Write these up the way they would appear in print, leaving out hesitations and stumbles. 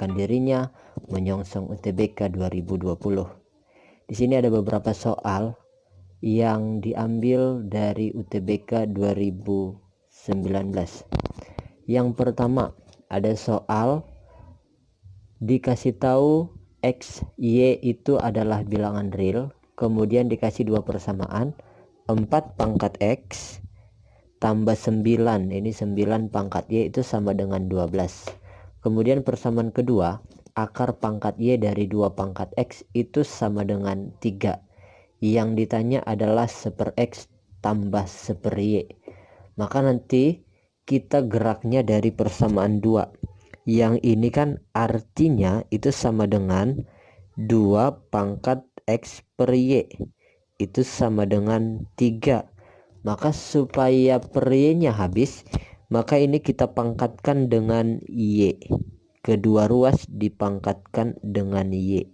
membanggakan dirinya menyongsong UTBK 2020. Di sini ada beberapa soal yang diambil dari UTBK 2019. Yang pertama, ada soal dikasih tahu X, Y itu adalah bilangan real, kemudian dikasih dua persamaan, 4 pangkat X tambah 9, ini 9 pangkat Y itu sama dengan 12. Kemudian persamaan kedua, akar pangkat Y dari 2 pangkat X itu sama dengan 3. Yang ditanya adalah 1/X tambah 1/Y. Maka nanti kita geraknya dari persamaan 2. Yang ini kan artinya itu sama dengan 2 pangkat X per Y, itu sama dengan 3. Maka supaya per Y-nya habis, maka ini kita pangkatkan dengan Y. Kedua ruas dipangkatkan dengan Y.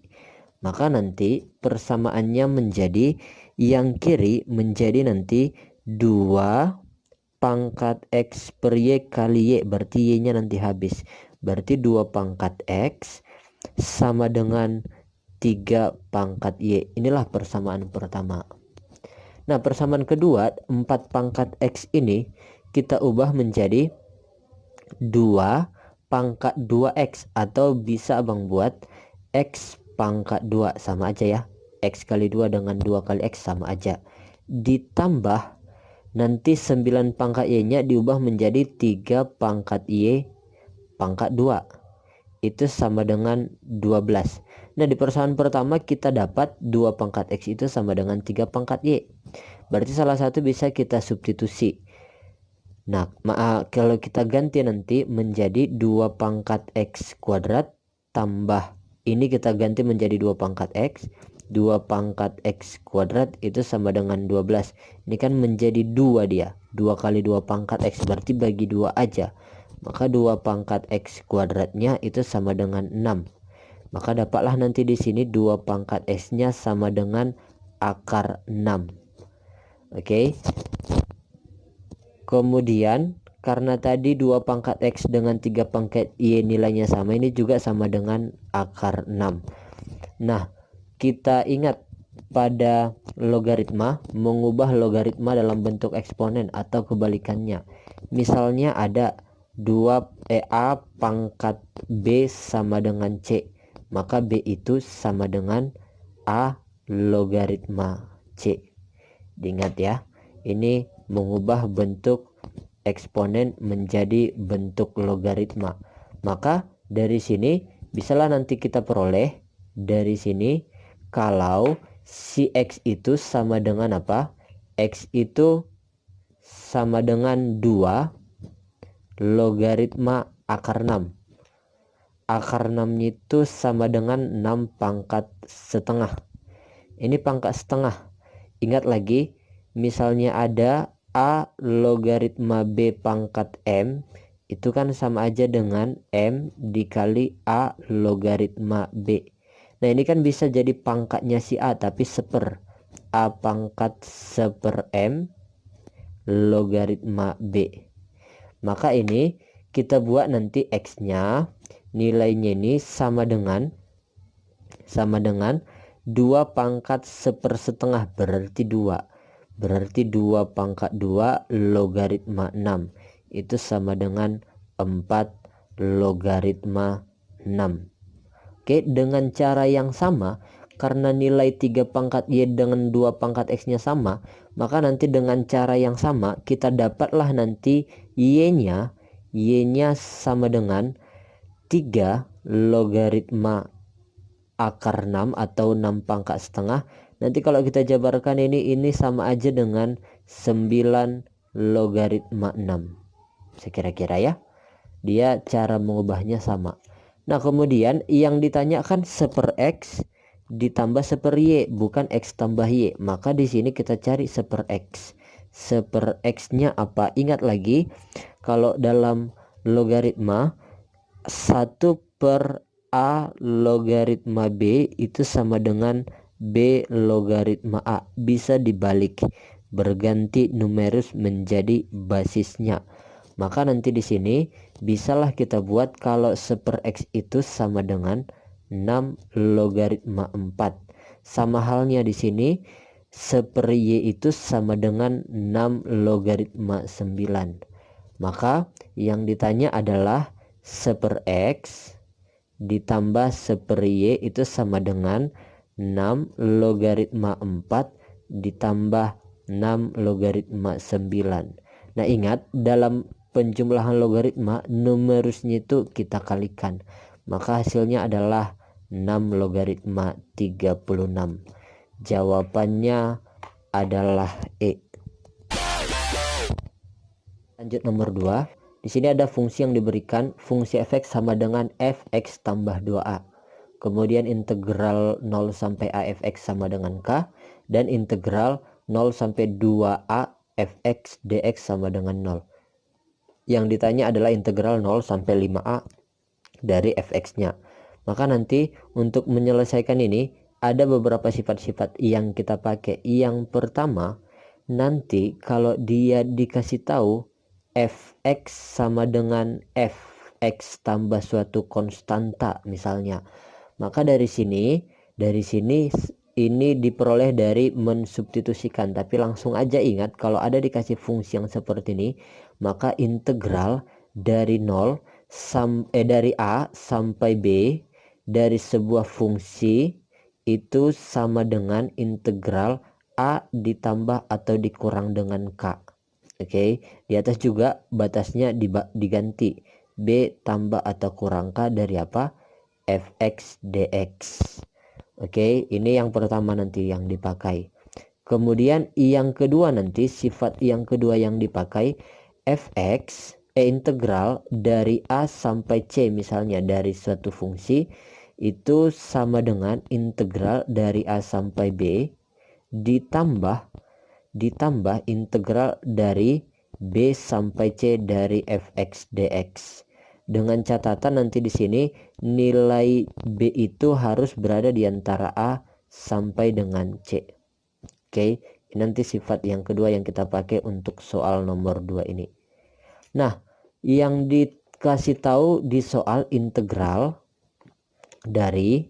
Maka nanti persamaannya menjadi, yang kiri menjadi nanti 2 pangkat X per Y kali Y, berarti Y-nya nanti habis. Berarti 2 pangkat X sama dengan 3 pangkat Y. Inilah persamaan pertama. Nah, persamaan kedua, 4 pangkat X ini kita ubah menjadi 2 pangkat 2X, atau bisa abang buat X pangkat 2, sama aja ya. X kali 2 dengan 2 kali X sama aja. Ditambah nanti 9 pangkat Y-nya diubah menjadi 3 pangkat Y pangkat 2. Itu sama dengan 12. Nah, di persamaan pertama kita dapat 2 pangkat X itu sama dengan 3 pangkat Y. Berarti salah satu bisa kita substitusi. Nah, kalau kita ganti nanti menjadi 2 pangkat X kuadrat tambah ini kita ganti menjadi 2 pangkat X. 2 pangkat X kuadrat itu sama dengan 12. Ini kan menjadi 2 dia. 2 kali 2 pangkat X, berarti bagi 2 aja. Maka 2 pangkat X kuadratnya itu sama dengan 6. Maka dapatlah nanti di sini 2 pangkat X-nya sama dengan akar 6. Oke. Kemudian karena tadi 2 pangkat X dengan 3 pangkat Y nilainya sama, ini juga sama dengan akar 6. Nah, kita ingat pada logaritma, mengubah logaritma dalam bentuk eksponen atau kebalikannya. Misalnya ada A pangkat B sama dengan C, maka B itu sama dengan A logaritma C. Diingat ya, ini mengubah bentuk eksponen menjadi bentuk logaritma. Maka dari sini bisalah nanti kita peroleh dari sini kalau si X itu sama dengan apa? X itu sama dengan 2 logaritma akar 6. Akar 6 itu sama dengan 6 pangkat setengah. Ini pangkat setengah. Ingat lagi, misalnya ada A logaritma B pangkat M, itu kan sama aja dengan M dikali A logaritma B. Nah, ini kan bisa jadi pangkatnya si A, tapi A pangkat 1 M logaritma B. Maka ini kita buat nanti X-nya, nilainya ini sama dengan 2 pangkat 1/2, berarti 2. Berarti 2 pangkat 2 logaritma 6 itu sama dengan 4 logaritma 6. Oke, dengan cara yang sama, karena nilai 3 pangkat Y dengan 2 pangkat X-nya sama, maka nanti dengan cara yang sama kita dapatlah nanti Y-nya sama dengan 3 logaritma akar 6 atau 6 pangkat setengah. Nanti kalau kita jabarkan ini sama aja dengan 9 logaritma 6. Sekira-kira ya. Dia cara mengubahnya sama. Nah, kemudian yang ditanyakan 1/X ditambah 1/Y, bukan X tambah Y. Maka di sini kita cari 1/X. 1/X-nya apa? Ingat lagi, kalau dalam logaritma 1/A logaritma B itu sama dengan B logaritma A. Bisa dibalik, berganti numerus menjadi basisnya. Maka nanti di sini bisalah kita buat kalau 1/x itu sama dengan 6 logaritma 4. Sama halnya di sini 1/y itu sama dengan 6 logaritma 9. Maka yang ditanya adalah 1/x ditambah 1/y itu sama dengan 6 logaritma 4 ditambah 6 logaritma 9. Nah, ingat dalam penjumlahan logaritma numerusnya itu kita kalikan. Maka hasilnya adalah 6 logaritma 36. Jawabannya adalah E. Lanjut nomor 2. Di sini ada fungsi yang diberikan, fungsi fx sama dengan fx tambah 2a. Kemudian integral 0 sampai a fx sama dengan k, dan integral 0 sampai 2a fx dx sama dengan 0. Yang ditanya adalah integral 0 sampai 5a dari fx-nya. Maka nanti untuk menyelesaikan ini ada beberapa sifat-sifat yang kita pakai. Yang pertama, nanti kalau dia dikasih tahu fx sama dengan fx tambah suatu konstanta misalnya, maka dari sini ini diperoleh dari mensubstitusikan. Tapi langsung aja ingat kalau ada dikasih fungsi yang seperti ini, maka integral dari dari a sampai b dari sebuah fungsi itu sama dengan integral a ditambah atau dikurang dengan k. Oke, di atas juga batasnya diganti b tambah atau kurang k dari apa? Fx dx. Oke, ini yang pertama nanti yang dipakai. Kemudian yang kedua nanti, sifat yang kedua yang dipakai fx integral dari a sampai c misalnya dari suatu fungsi itu sama dengan integral dari a sampai b ditambah integral dari b sampai c dari fx dx. Dengan catatan nanti di sini nilai b itu harus berada di antara a sampai dengan c. Oke, ini nanti sifat yang kedua yang kita pakai untuk soal nomor 2 ini. Nah, yang dikasih tahu di soal integral dari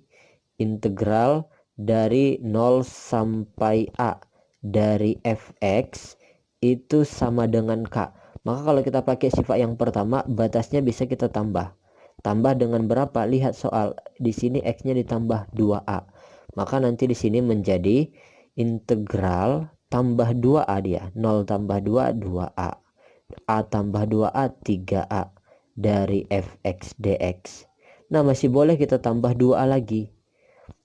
0 sampai a dari fx itu sama dengan k. Maka kalau kita pakai sifat yang pertama, batasnya bisa kita tambah dengan berapa? Lihat soal di sini x-nya ditambah 2a, maka nanti di sini menjadi integral tambah 2a, dia 0 tambah 2 2a, a tambah 2a 3a dari fx dx. Nah, masih boleh kita tambah 2a lagi.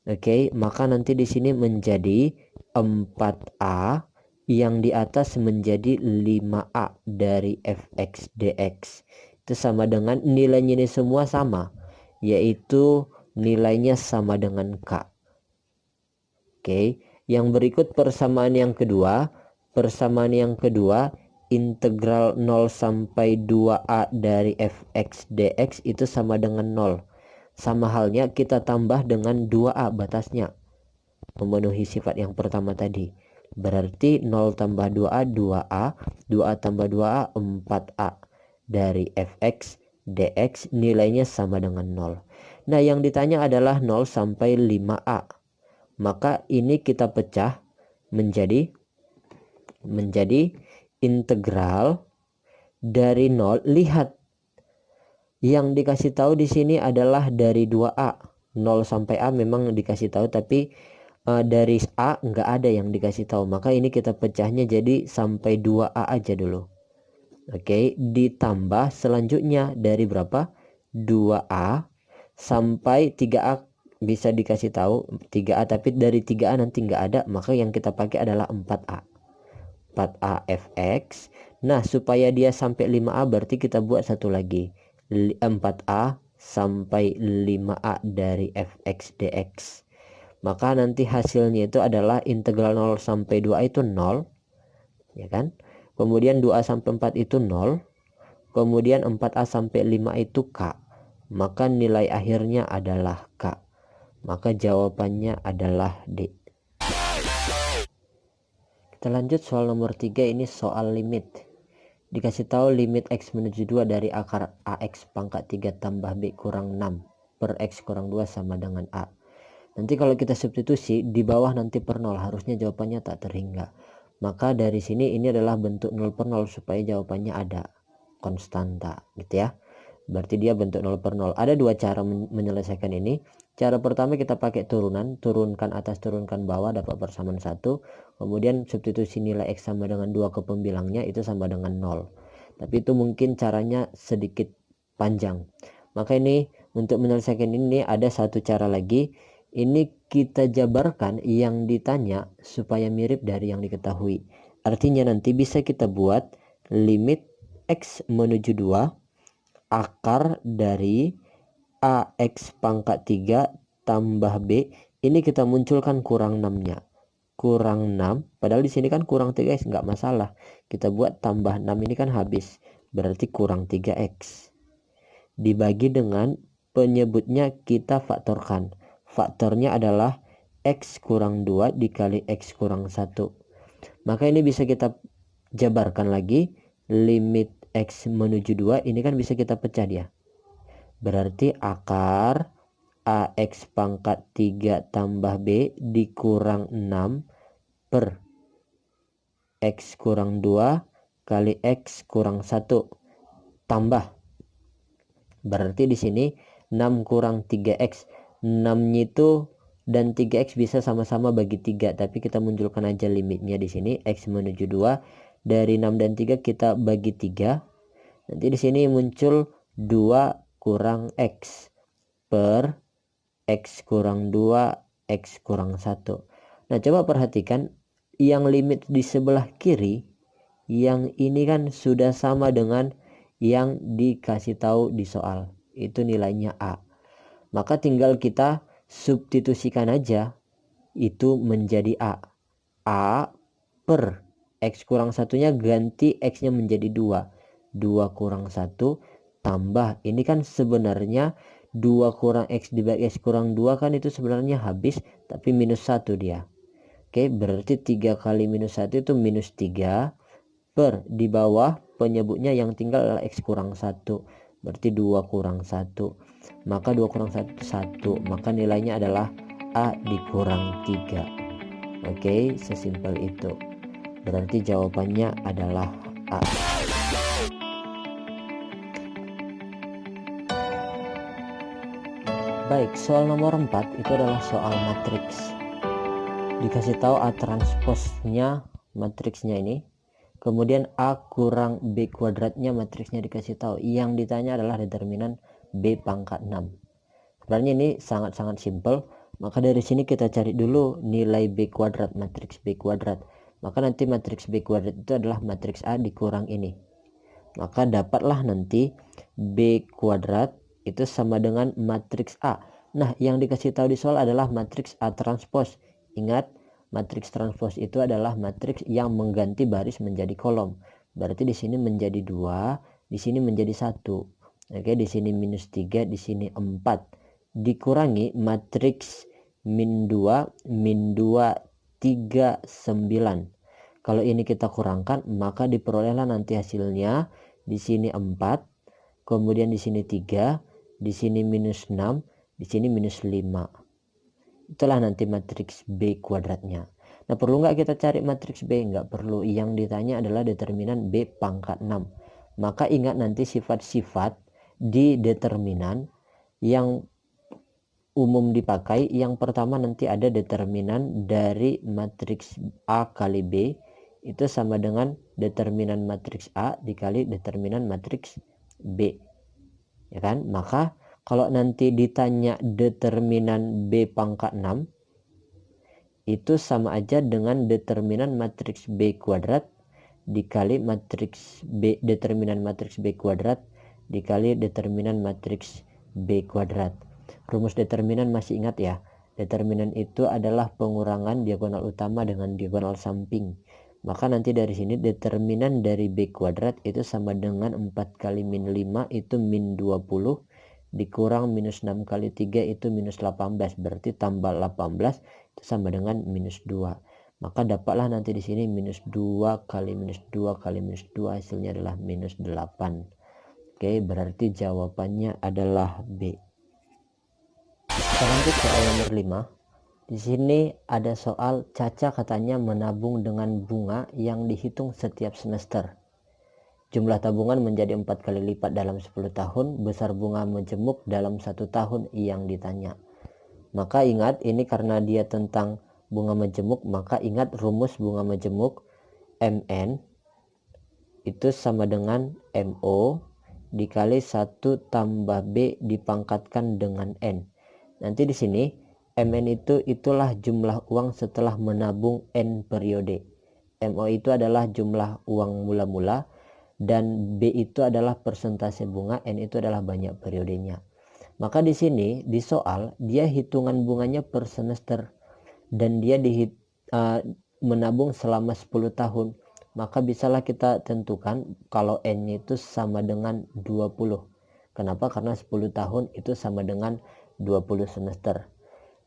Oke, maka nanti di sini menjadi 4a, yang di atas menjadi 5a dari fx dx. Itu sama dengan nilainya ini semua sama, yaitu nilainya sama dengan k. Oke, yang berikut persamaan yang kedua. Persamaan yang kedua, integral 0 sampai 2a dari fx dx itu sama dengan 0. Sama halnya kita tambah dengan 2a batasnya, memenuhi sifat yang pertama tadi. Berarti 0 tambah 2a 2a, 2a tambah 2a 4a dari fx dx, nilainya sama dengan 0. Nah, yang ditanya adalah 0 sampai 5a. Maka ini kita pecah menjadi integral dari 0. Lihat, yang dikasih tahu di sini adalah dari 2a. 0 sampai a memang dikasih tahu, tapi dari a nggak ada yang dikasih tahu. Maka ini kita pecahnya jadi sampai 2a aja dulu. Oke, ditambah selanjutnya dari berapa? 2a sampai 3a bisa dikasih tahu 3a, tapi dari 3a nanti nggak ada, maka yang kita pakai adalah 4a. 4a fx. Nah, supaya dia sampai 5a berarti kita buat satu lagi, 4a sampai 5a dari fx dx. Maka nanti hasilnya itu adalah integral 0 sampai 2a itu 0, ya kan? Kemudian 2a sampai 4 itu 0. Kemudian 4a sampai 5 itu k. Maka nilai akhirnya adalah k. Maka jawabannya adalah D. Kita lanjut soal nomor 3, ini soal limit. dikasih tahu limit X menuju 2 dari akar AX pangkat 3 tambah B kurang 6 per X kurang 2 sama dengan A. Nanti kalau kita substitusi di bawah nanti per 0, harusnya jawabannya tak terhingga. Maka dari sini ini adalah bentuk 0 per 0 supaya jawabannya ada konstanta gitu ya. Berarti dia bentuk 0 per 0. Ada dua cara menyelesaikan ini. Cara pertama kita pakai turunan, turunkan atas turunkan bawah dapat persamaan 1. Kemudian substitusi nilai X sama dengan 2 ke pembilangnya itu sama dengan 0. Tapi itu mungkin caranya sedikit panjang. Maka ini untuk menyelesaikan ini ada satu cara lagi. Ini kita jabarkan yang ditanya supaya mirip dari yang diketahui. Artinya nanti bisa kita buat limit X menuju 2 akar dari AX pangkat 3 tambah B. Ini kita munculkan kurang 6-nya. Kurang 6, padahal di sini kan kurang 3X, nggak masalah. Kita buat tambah 6 ini kan habis. Berarti kurang 3X. Dibagi dengan penyebutnya kita faktorkan. Faktornya adalah X kurang 2 dikali X kurang 1. Maka ini bisa kita jabarkan lagi. Limit X menuju 2 ini kan bisa kita pecah dia. Berarti akar AX pangkat 3 tambah B dikurang 6 per X kurang 2 kali X kurang 1 tambah. Berarti di sini 6 kurang 3X. 6-nya itu dan 3X bisa sama-sama bagi 3, tapi kita munculkan aja limitnya di sini X menuju 2. Dari 6 dan 3 kita bagi 3. Nanti di sini muncul 2 kurang X per X kurang 2 X kurang 1. Nah, coba perhatikan yang limit di sebelah kiri, yang ini kan sudah sama dengan yang dikasih tahu di soal. Itu nilainya A. Maka tinggal kita substitusikan aja itu menjadi A. A per X kurang 1-nya ganti X-nya menjadi 2. 2 kurang 1 tambah. Ini kan sebenarnya 2 kurang X dibagi X kurang 2 kan itu sebenarnya habis, tapi minus 1 dia. Oke, berarti 3 kali minus 1 itu minus 3 per di bawah penyebutnya yang tinggal adalah X kurang 1. Berarti 2 kurang 1. Maka 2 kurang 1 1. Maka nilainya adalah A dikurang 3. Oke, sesimpel itu. Berarti jawabannya adalah A. Baik, soal nomor 4 itu adalah soal matriks. Dikasih tahu A transposnya matriksnya ini. Kemudian A kurang B kuadratnya matriksnya dikasih tahu. Yang ditanya adalah determinan B pangkat 6. Sebenarnya ini sangat-sangat simpel. Maka dari sini kita cari dulu nilai B kuadrat, matriks B kuadrat. Maka nanti matriks B kuadrat itu adalah matriks A dikurang ini. Maka dapatlah nanti B kuadrat itu sama dengan matriks A. Nah, yang dikasih tahu di soal adalah matriks A transpos. Ingat, matriks transpos itu adalah matriks yang mengganti baris menjadi kolom. Berarti di sini menjadi 2, di sini menjadi 1. Oke, di sini minus 3, di sini 4. Dikurangi matriks min 2, min 2, 3, 9. Kalau ini kita kurangkan, maka diperolehlah nanti hasilnya di sini 4, kemudian di sini 3, di sini minus 6, di sini minus 5. Itulah nanti matriks B kuadratnya. Nah, perlu nggak kita cari matriks B? Nggak perlu. Yang ditanya adalah determinan B pangkat 6. Maka ingat nanti sifat-sifat di determinan yang umum dipakai. Yang pertama nanti ada determinan dari matriks A kali B itu sama dengan determinan matriks A dikali determinan matriks B. Ya kan? Maka kalau nanti ditanya determinan B pangkat 6 itu sama aja dengan determinan matriks B kuadrat dikali matriks B, determinan matriks B kuadrat dikali determinan matriks B kuadrat. Rumus determinan masih ingat ya? Determinan itu adalah pengurangan diagonal utama dengan diagonal samping. Maka nanti dari sini determinan dari B kuadrat itu sama dengan 4 kali min 5 itu min 20 dikurang minus 6 kali 3 itu minus 18. Berarti tambah 18 itu sama dengan minus 2. Maka dapatlah nanti di sini minus 2 kali minus 2 kali minus 2 hasilnya adalah minus 8. Oke, berarti jawabannya adalah B. Kita lanjut soal nomor 5. Di sini ada soal Caca katanya menabung dengan bunga yang dihitung setiap semester. Jumlah tabungan menjadi 4 kali lipat dalam 10 tahun, besar bunga menjemuk dalam 1 tahun yang ditanya. Maka ingat, ini karena dia tentang bunga menjemuk, maka ingat rumus bunga menjemuk, MN itu sama dengan MO dikali 1 tambah B dipangkatkan dengan N. Nanti di sini MN itulah jumlah uang setelah menabung N periode. MO itu adalah jumlah uang mula-mula, dan B itu adalah persentase bunga, N itu adalah banyak periodenya. Maka di sini di soal dia hitungan bunganya per semester dan dia menabung selama 10 tahun. Maka bisalah kita tentukan kalau N-nya itu sama dengan 20. Kenapa? Karena 10 tahun itu sama dengan 20 semester.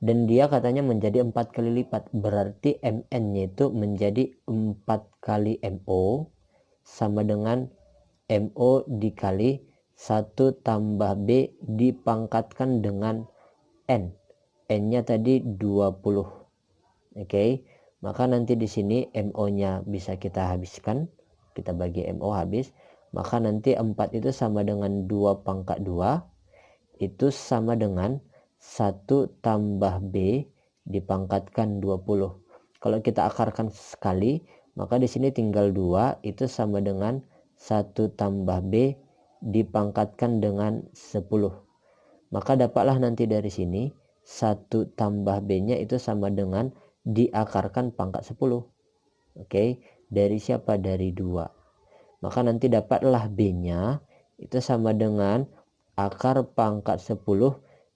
Dan dia katanya menjadi 4 kali lipat. Berarti MN-nya itu menjadi 4 kali MO sama dengan MO dikali 1 tambah B dipangkatkan dengan N. N-nya tadi 20. Oke. Maka nanti di sini MO-nya bisa kita habiskan. Kita bagi MO habis. Maka nanti 4 itu sama dengan 2 pangkat 2. Itu sama dengan 1 tambah B dipangkatkan 20. Kalau kita akarkan sekali, maka di sini tinggal 2 itu sama dengan 1 tambah B dipangkatkan dengan 10. Maka dapatlah nanti dari sini 1 tambah B-nya itu sama dengan diakarkan pangkat 10. Oke, dari siapa? Dari 2. Maka nanti dapatlah B-nya itu sama dengan akar pangkat 10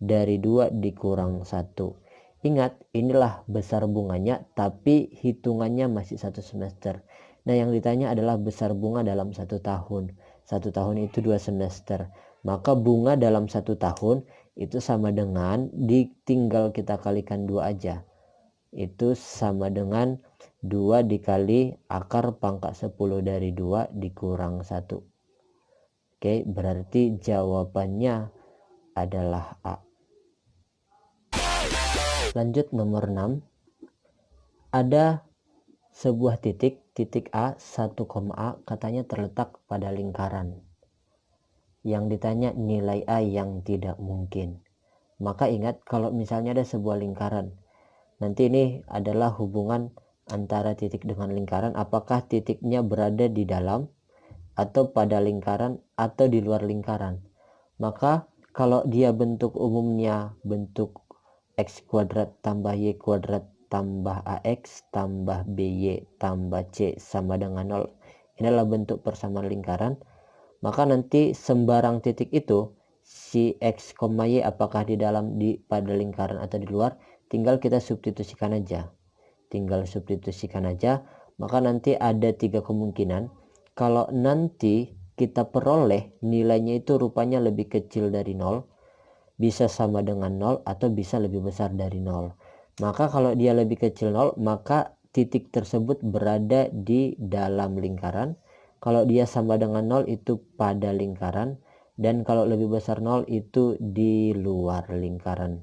dari 2 dikurang 1. Ingat, inilah besar bunganya, tapi hitungannya masih 1 semester. Nah, yang ditanya adalah besar bunga dalam 1 tahun. 1 tahun itu 2 semester. Maka bunga dalam 1 tahun itu sama dengan, tinggal kita kalikan 2 aja. Itu sama dengan 2 dikali akar pangkat 10 dari 2 dikurang 1. Oke, berarti jawabannya adalah A. Lanjut nomor 6. Ada sebuah titik A, 1, A katanya terletak pada lingkaran. Yang ditanya nilai A yang tidak mungkin. Maka ingat, kalau misalnya ada sebuah lingkaran, nanti ini adalah hubungan antara titik dengan lingkaran, apakah titiknya berada di dalam atau pada lingkaran atau di luar lingkaran. Maka kalau dia bentuk umumnya bentuk X kuadrat tambah Y kuadrat tambah AX tambah BY tambah C sama dengan 0, inilah bentuk persamaan lingkaran. Maka nanti sembarang titik itu, si X, Y apakah di dalam, pada lingkaran atau di luar, tinggal kita substitusikan aja. Maka nanti ada 3 kemungkinan. Kalau nanti kita peroleh nilainya itu rupanya lebih kecil dari 0, bisa sama dengan 0 atau bisa lebih besar dari 0. Maka kalau dia lebih kecil 0, maka titik tersebut berada di dalam lingkaran. Kalau dia sama dengan 0 itu pada lingkaran, dan kalau lebih besar 0 itu di luar lingkaran.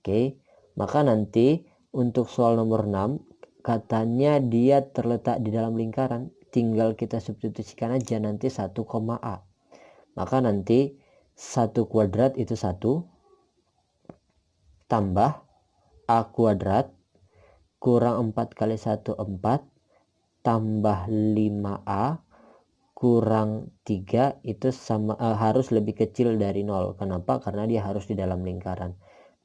Oke, maka nanti untuk soal nomor 6 katanya dia terletak di dalam lingkaran, tinggal kita substitusikan aja nanti 1, A. Maka nanti 1 kuadrat itu 1 tambah A kuadrat kurang 4 kali 1 4 tambah 5A kurang 3 itu sama, harus lebih kecil dari 0. Kenapa? Karena dia harus di dalam lingkaran.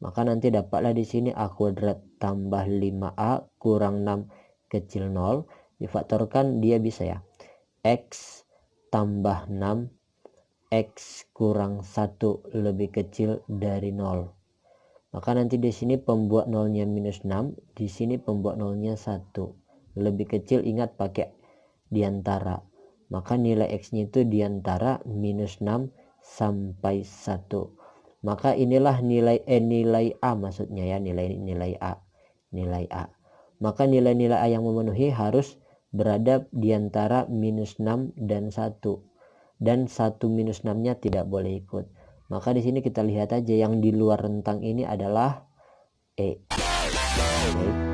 Maka nanti dapatlah di sini A kuadrat tambah 5A kurang 6 kecil 0. Difaktorkan dia bisa ya. X tambah 6 X kurang 1 lebih kecil dari 0. Maka nanti di sini pembuat nolnya minus 6, di sini pembuat nolnya 1. Lebih kecil, ingat pakai diantara. Maka nilai X-nya itu diantara minus 6 sampai 1. Maka inilah nilai A maksudnya ya, nilai A. maka nilai-nilai A yang memenuhi harus berada di antara -6 dan 1, dan 1 minus 6 nya tidak boleh ikut. Maka di sini kita lihat aja yang di luar rentang ini adalah E. Baik.